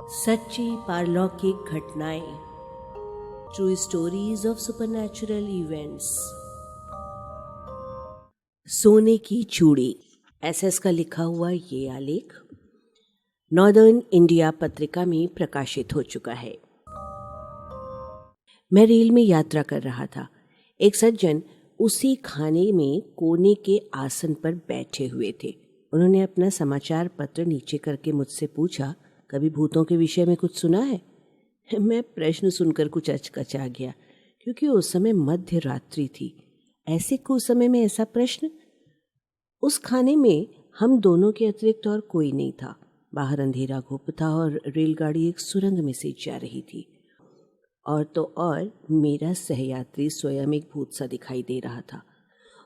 सच्ची पारलौकिक घटनाएं, true stories of supernatural events. सोने की चूड़ी, एसएस का लिखा हुआ ये आलेख नॉर्दर्न इंडिया पत्रिका में प्रकाशित हो चुका है। मैं रेल में यात्रा कर रहा था। एक सज्जन उसी खाने में कोने के आसन पर बैठे हुए थे। उन्होंने अपना समाचार पत्र नीचे करके मुझसे पूछा, कभी भूतों के विषय में कुछ सुना है? मैं प्रश्न सुनकर कुछ अचकचा गया, क्योंकि उस समय मध्य रात्रि थी। ऐसे कुछ समय में ऐसा प्रश्न? उस खाने में हम दोनों के अतिरिक्त और कोई नहीं था। बाहर अंधेरा घुप था और रेलगाड़ी एक सुरंग में से जा रही थी। और तो और मेरा सहयात्री स्वयं एक भूत सा दिखाई दे रहा था।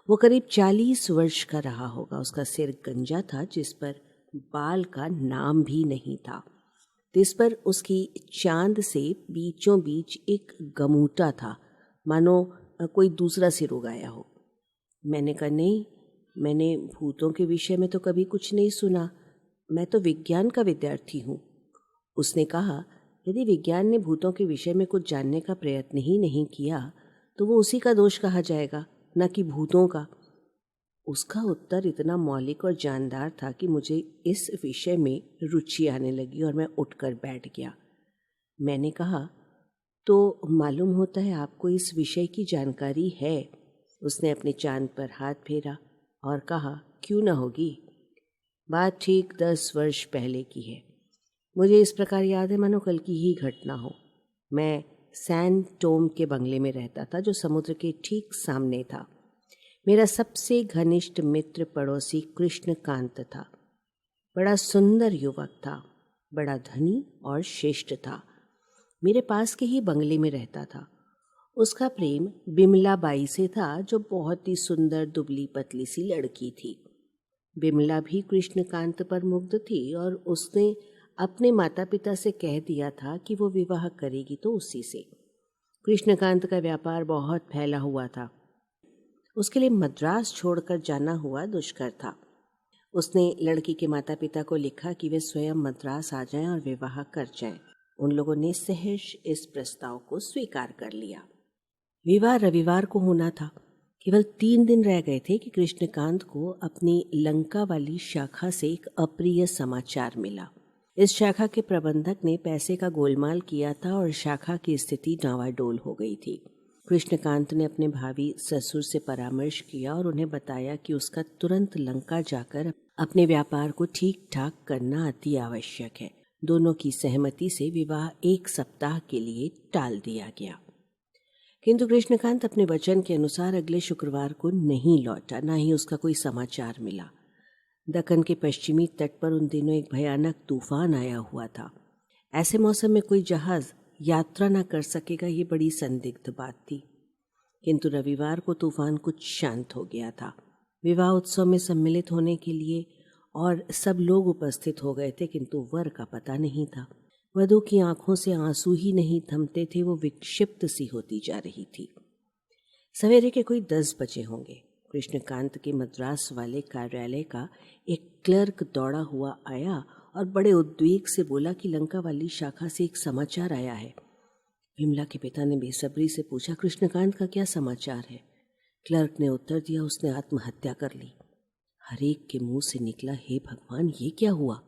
वो करीब 40 वर्ष का रहा होगा। उसका सिर गंजा था, जिस पर बाल का नाम भी नहीं था। जिस पर उसकी चांद से बीचों बीच एक गमूटा था, मानो कोई दूसरा सिर उगाया हो। मैंने कहा, नहीं, मैंने भूतों के विषय में तो कभी कुछ नहीं सुना। मैं तो विज्ञान का विद्यार्थी हूँ। उसने कहा, यदि विज्ञान ने भूतों के विषय में कुछ जानने का प्रयत्न ही नहीं किया तो वो उसी का दोष कहा जाएगा, न कि भूतों का। उसका उत्तर इतना मौलिक और जानदार था कि मुझे इस विषय में रुचि आने लगी और मैं उठकर बैठ गया। मैंने कहा, तो मालूम होता है आपको इस विषय की जानकारी है? उसने अपने चांद पर हाथ फेरा और कहा, क्यों न होगी। बात ठीक 10 वर्ष पहले की है। मुझे इस प्रकार याद है मानो कल की ही घटना हो। मैं सैन टोम के बंगले में रहता था, जो समुद्र के ठीक सामने था। मेरा सबसे घनिष्ठ मित्र पड़ोसी कृष्णकांत था। बड़ा सुंदर युवक था, बड़ा धनी और शिष्ट था। मेरे पास के ही बंगले में रहता था। उसका प्रेम बिमला बाई से था, जो बहुत ही सुंदर दुबली पतली सी लड़की थी। बिमला भी कृष्णकांत पर मुग्ध थी और उसने अपने माता पिता से कह दिया था कि वो विवाह करेगी तो उसी से। कृष्णकांत का व्यापार बहुत फैला हुआ था। उसके लिए मद्रास छोड़कर जाना हुआ दुष्कर था। उसने लड़की के माता पिता को लिखा कि वे स्वयं मद्रास आ जाएं और विवाह कर जाएं। उन लोगों ने सहर्ष इस प्रस्ताव को स्वीकार कर लिया। विवाह रविवार को होना था। केवल 3 दिन रह गए थे कि कृष्णकांत को अपनी लंका वाली शाखा से एक अप्रिय समाचार मिला। इस शाखा के प्रबंधक ने पैसे का गोलमाल किया था और शाखा की स्थिति डावाडोल हो गई थी। कृष्णकांत ने अपने भावी ससुर से परामर्श किया और उन्हें बताया कि उसका तुरंत लंका जाकर अपने व्यापार को ठीक ठाक करना अति आवश्यक है। दोनों की सहमति से विवाह 1 सप्ताह के लिए टाल दिया गया। किंतु कृष्णकांत अपने वचन के अनुसार अगले शुक्रवार को नहीं लौटा, न ही उसका कोई समाचार मिला। दक्कन के पश्चिमी तट पर उन दिनों एक भयानक तूफान आया हुआ था। ऐसे मौसम में कोई जहाज यात्रा न कर सकेगा, ये बड़ी संदिग्ध बात थी। किंतु रविवार को तूफान कुछ शांत हो गया था। विवाह उत्सव में सम्मिलित होने के लिए और सब लोग उपस्थित हो गए थे, किंतु वर का पता नहीं था। वधू की आंखों से आंसू ही नहीं थमते थे, वो विक्षिप्त सी होती जा रही थी। सवेरे के कोई 10 बजे होंगे। कृष्णकांत के मद्रास वाले कार्यालय का एक क्लर्क दौड़ा हुआ आया और बड़े उद्वेग से बोला कि लंका वाली शाखा से एक समाचार आया है। विमला के पिता ने बेसब्री से पूछा, कृष्णकांत का क्या समाचार है? क्लर्क ने उत्तर दिया, उसने आत्महत्या कर ली। हरेक के मुंह से निकला, हे भगवान, ये क्या हुआ?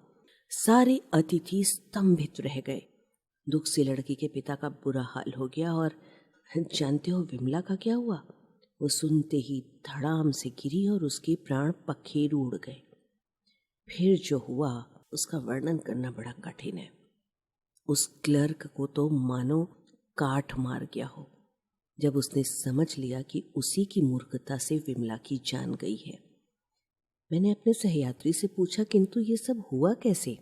सारे अतिथि स्तंभित रह गए। दुख से लड़की के पिता का बुरा हाल हो गया। और जानते हो विमला का क्या हुआ? वो सुनते ही धड़ाम से गिरी और उसके प्राण पखेरु उड़ गए। फिर जो हुआ उसका वर्णन करना बड़ा कठिन है। उस क्लर्क को तो मानो काठ मार गया हो, जब उसने समझ लिया कि उसी की मूर्खता से विमला की जान गई है। मैंने अपने सहयात्री से पूछा, किंतु ये सब हुआ कैसे?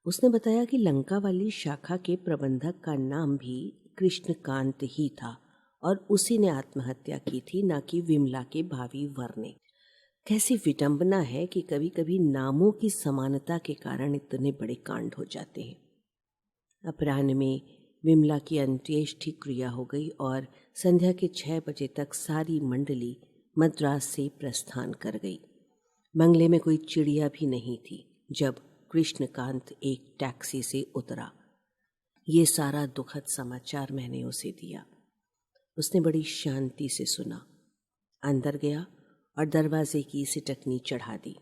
उसने बताया कि लंका वाली शाखा के प्रबंधक का नाम भी कृष्णकांत ही था और उसी ने आत्महत्या की थी, न कि विमला के भावी वर ने। कैसी विडंबना है कि कभी कभी नामों की समानता के कारण इतने बड़े कांड हो जाते हैं। अपराह्न में विमला की अंत्येष्टि क्रिया हो गई और संध्या के 6 बजे तक सारी मंडली मद्रास से प्रस्थान कर गई। बंगले में कोई चिड़िया भी नहीं थी जब कृष्णकांत एक टैक्सी से उतरा। ये सारा दुखद समाचार मैंने उसे दिया। उसने बड़ी शांति से सुना, अंदर गया और दरवाजे की सिटकनी चढ़ा दी।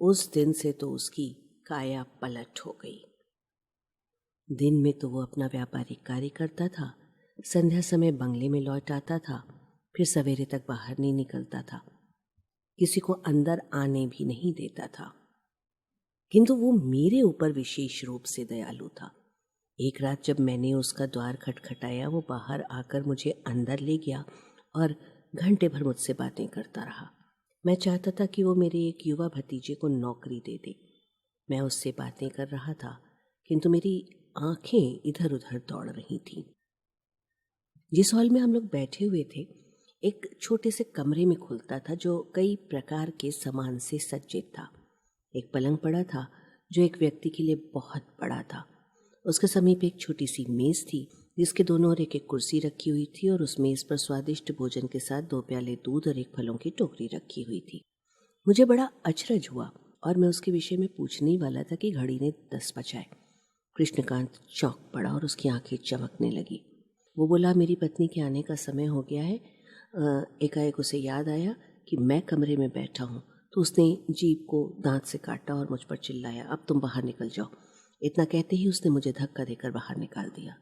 उस दिन से तो उसकी काया पलट हो गई। दिन में तो वो अपना व्यापारिक कार्य करता था, संध्या समय बंगले में लौट आता था, फिर सवेरे तक बाहर नहीं निकलता था, किसी को अंदर आने भी नहीं देता था। किंतु वो मेरे ऊपर विशेष रूप से दयालु था। एक रात जब मैंने उसका द्वार खटखटाया, वो बाहर आकर मुझे अंदर ले गया और घंटे भर मुझसे बातें करता रहा। मैं चाहता था कि वो मेरे एक युवा भतीजे को नौकरी दे दे। मैं उससे बातें कर रहा था, किंतु मेरी आंखें इधर उधर दौड़ रही थीं। जिस हॉल में हम लोग बैठे हुए थे, एक छोटे से कमरे में खुलता था जो कई प्रकार के सामान से सज्जित था। एक पलंग पड़ा था जो एक व्यक्ति के लिए बहुत बड़ा था। उसके समीप एक छोटी सी मेज थी जिसके दोनों ओर एक एक कुर्सी रखी हुई थी और उस मेज पर स्वादिष्ट भोजन के साथ 2 प्याले दूध और एक फलों की टोकरी रखी हुई थी। मुझे बड़ा अचरज हुआ और मैं उसके विषय में पूछने ही वाला था कि घड़ी ने 10 बजाए। कृष्णकांत चौंक पड़ा और उसकी आंखें चमकने लगी। वो बोला, मेरी पत्नी के आने का समय हो गया है। एकाएक उसे याद आया कि मैं कमरे में बैठा हूँ, तो उसने जीभ को दांत से काटा और मुझ पर चिल्लाया, अब तुम बाहर निकल जाओ। इतना कहते ही उसने मुझे धक्का देकर बाहर निकाल दिया।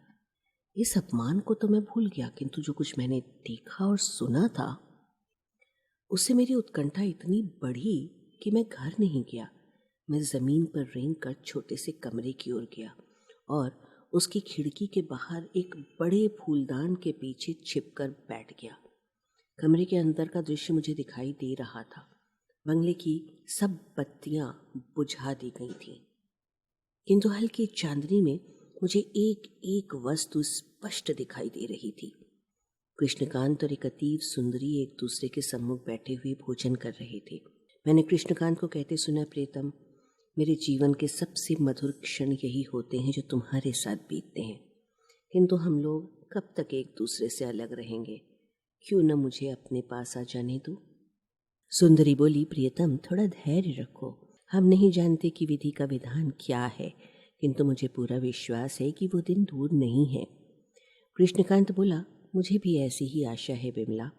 इस अपमान को तो मैं भूल गया, किंतु जो कुछ मैंने देखा और सुना था उससे मेरी उत्कंठा इतनी बढ़ी कि मैं घर नहीं गया। मैं जमीन पर रेंग कर छोटे से कमरे की ओर गया और उसकी खिड़की के बाहर एक बड़े फूलदान के पीछे छिपकर बैठ गया। कमरे के अंदर का दृश्य मुझे दिखाई दे रहा था। बंगले की सब बत्तियां बुझा दी गई थीं, किंतु हल्की चांदनी में मुझे एक एक वस्तु स्पष्ट दिखाई दे रही थी। कृष्णकांत और एक अतीव सुंदरी एक दूसरे के सम्मुख बैठे हुए भोजन कर रहे थे। मैंने कृष्णकांत को कहते सुना, प्रीतम, मेरे जीवन के सबसे मधुर क्षण यही होते हैं जो तुम्हारे साथ बीतते हैं, किंतु हम लोग कब तक एक दूसरे से अलग रहेंगे? क्यों न मुझे अपने पास आ जाने दो? सुंदरी बोली, प्रियतम, थोड़ा धैर्य रखो। हम नहीं जानते कि विधि का विधान क्या है, किंतु मुझे पूरा विश्वास है कि वो दिन दूर नहीं है। कृष्णकांत बोला, मुझे भी ऐसी ही आशा है बिमला।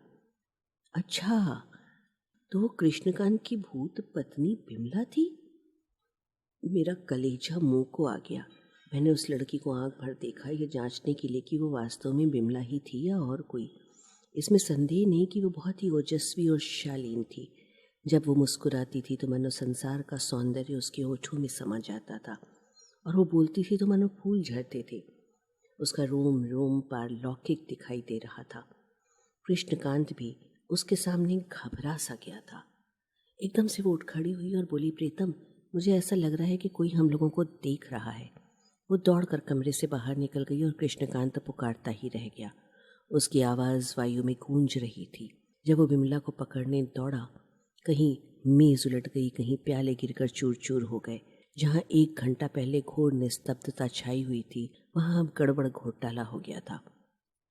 अच्छा, तो कृष्णकांत की भूत पत्नी बिमला थी? मेरा कलेजा मुंह को आ गया। मैंने उस लड़की को आंख भर देखा, यह जांचने के लिए कि वो वास्तव में बिमला ही थी या और कोई। इसमें संदेह नहीं कि वो बहुत ही ओजस्वी और शालीन थी। जब वो मुस्कुराती थी तो मानो संसार का सौंदर्य उसके होठों में समा जाता था, और वो बोलती थी तो मानो फूल झड़ते थे। उसका रोम रोम पारलौकिक दिखाई दे रहा था। कृष्णकांत भी उसके सामने घबरा सा गया था। एकदम से वो उठ खड़ी हुई और बोली, प्रीतम, मुझे ऐसा लग रहा है कि कोई हम लोगों को देख रहा है। वो दौड़कर कमरे से बाहर निकल गई और कृष्णकांत पुकारता ही रह गया। उसकी आवाज़ वायु में गूंज रही थी। जब वो बिमला को पकड़ने दौड़ा, कहीं मेज उलट गई, कहीं प्याले गिरकर चूर चूर हो गए। जहाँ 1 घंटा पहले घोर निस्तब्धता छाई हुई थी, वहाँ अब गड़बड़ घोटाला हो गया था।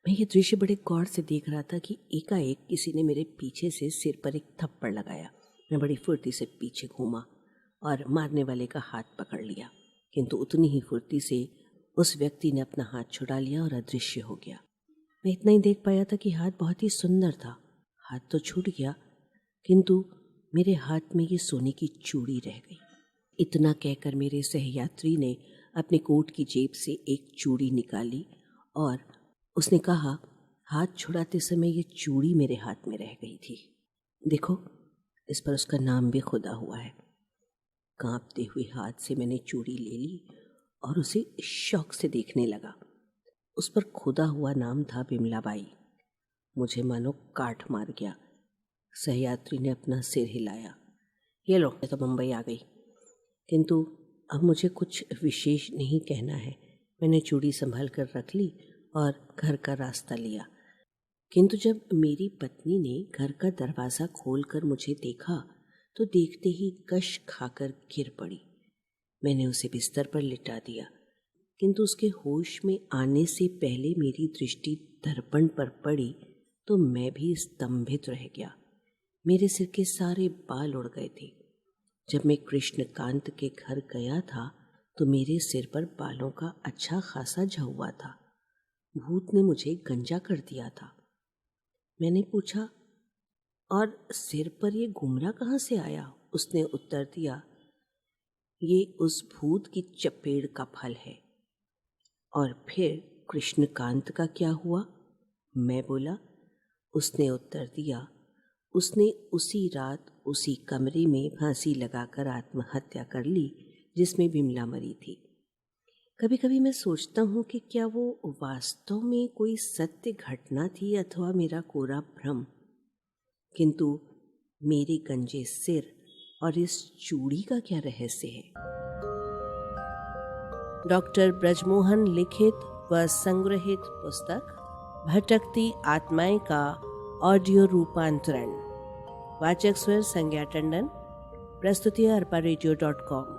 मैं ये दृश्य बड़े गौर से देख रहा था कि एकाएक किसी ने मेरे पीछे से सिर पर एक थप्पड़ लगाया। मैं बड़ी फुर्ती से पीछे घूमा और मारने वाले का हाथ पकड़ लिया, किंतु उतनी ही फुर्ती से उस व्यक्ति ने अपना हाथ छुड़ा लिया और अदृश्य हो गया। मैं इतना ही देख पाया था कि हाथ बहुत ही सुंदर था। हाथ तो छूट गया, किंतु मेरे हाथ में ये सोने की चूड़ी रह गई। इतना कहकर मेरे सहयात्री ने अपने कोट की जेब से एक चूड़ी निकाली और उसने कहा, हाथ छुड़ाते समय ये चूड़ी मेरे हाथ में रह गई थी। देखो, इस पर उसका नाम भी खुदा हुआ है। कांपते हुए हाथ से मैंने चूड़ी ले ली और उसे शौक से देखने लगा। उस पर खुदा हुआ नाम था बिमलाबाई। मुझे मानो काट मार गया। सहयात्री ने अपना सिर हिलाया, ये लो, मैं तो मुंबई आ गई। किंतु अब मुझे कुछ विशेष नहीं कहना है। मैंने चूड़ी संभाल कर रख ली और घर का रास्ता लिया। किंतु जब मेरी पत्नी ने घर का दरवाज़ा खोलकर मुझे देखा तो देखते ही कश खाकर गिर पड़ी। मैंने उसे बिस्तर पर लिटा दिया, किंतु उसके होश में आने से पहले मेरी दृष्टि दर्पण पर पड़ी तो मैं भी स्तंभित रह गया। मेरे सिर के सारे बाल उड़ गए थे। जब मैं कृष्णकांत के घर गया था तो मेरे सिर पर बालों का अच्छा खासा झहुआ था। भूत ने मुझे गंजा कर दिया था। मैंने पूछा, और सिर पर ये घुमरा कहाँ से आया? उसने उत्तर दिया, ये उस भूत की चपेड़ का फल है। और फिर कृष्णकांत का क्या हुआ? मैं बोला। उसने उत्तर दिया, उसने उसी रात उसी कमरे में फांसी लगाकर आत्महत्या कर ली जिसमें बिमला मरी थी। कभी कभी मैं सोचता हूँ कि क्या वो वास्तव में कोई सत्य घटना थी अथवा मेरा कोरा भ्रम। किंतु मेरे गंजे सिर और इस चूड़ी का क्या रहस्य है? डॉक्टर ब्रजमोहन लिखित व संग्रहित पुस्तक भटकती आत्माएं का ऑडियो रूपांतरण। वाचक स्वर संज्ञा टंडन। प्रस्तुति arparadio.com।